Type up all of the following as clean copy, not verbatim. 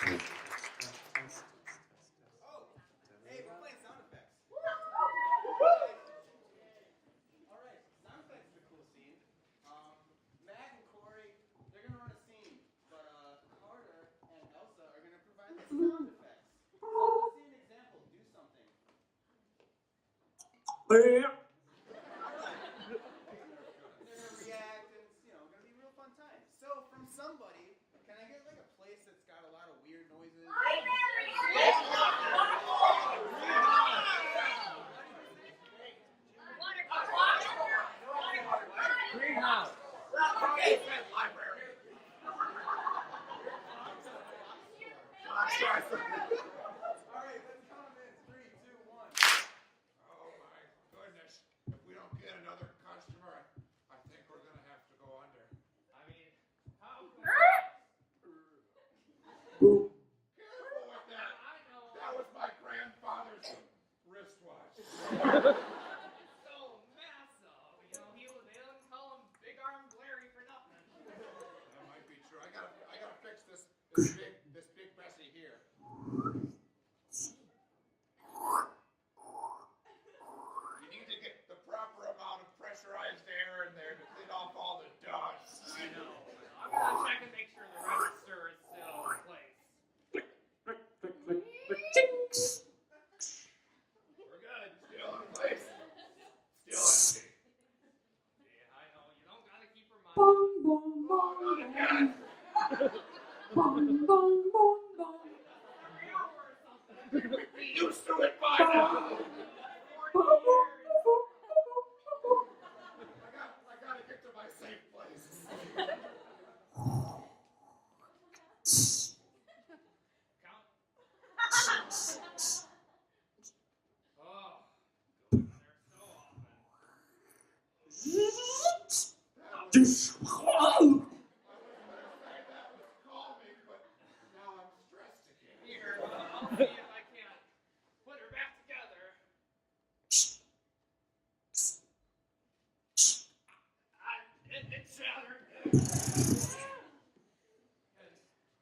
Hey, we're playing sound effects. All right, sound effects is a cool scene. Matt and Corey, they're gonna run a scene, but Carter and Elsa are gonna provide the sound effects. So let's see an example. Do something. They're gonna react, and it's gonna be a real fun time. So from somebody, can I get like a place that's got a lot of weird noises? Greenhouse. Library. All right, let's count them in. 3, 2, 1. Oh my goodness. If we don't get another customer, I think we're going to have to go under. I mean, how? Careful with that. I know. That was my grandfather's wristwatch. So massive. They don't call him Big Arm Larry for nothing. That might be true. I gotta fix this big Bessie here. You need to get the proper amount of pressurized air in there to clean off all the dust. I know. I'm gonna check and make sure the register is still in place. We're good. Still in place. Still empty. Yeah, I know. You don't gotta keep reminding me. Oh, not again. We'd be used to it by now. I gotta get to my safe place. Count. Oh, going there so often. I was gonna say that was calming, but now I'm stressed again. Here, I'll see if I can't put her back together. It shattered.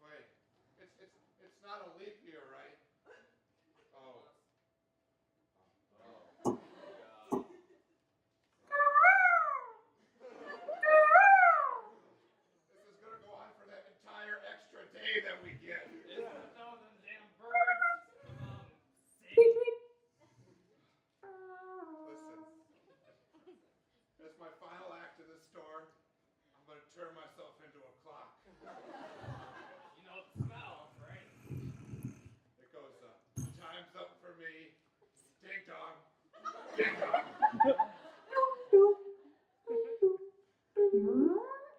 Wait, it's not a leap year, right? Oh. This is gonna go on for that entire extra day that we get. It's all them damn birds. Sing. Listen, as my final act of the store, I'm gonna turn myself into a clock. You know the smell, right? It goes time's up for me. Ding dong. Ding dong.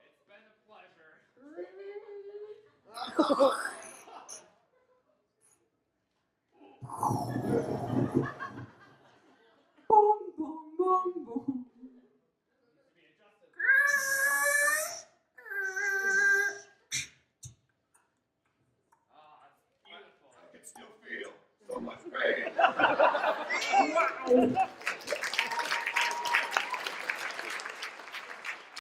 It's been a pleasure. Needs to be adjusted. It's beautiful. I can still feel so much pain. Wow.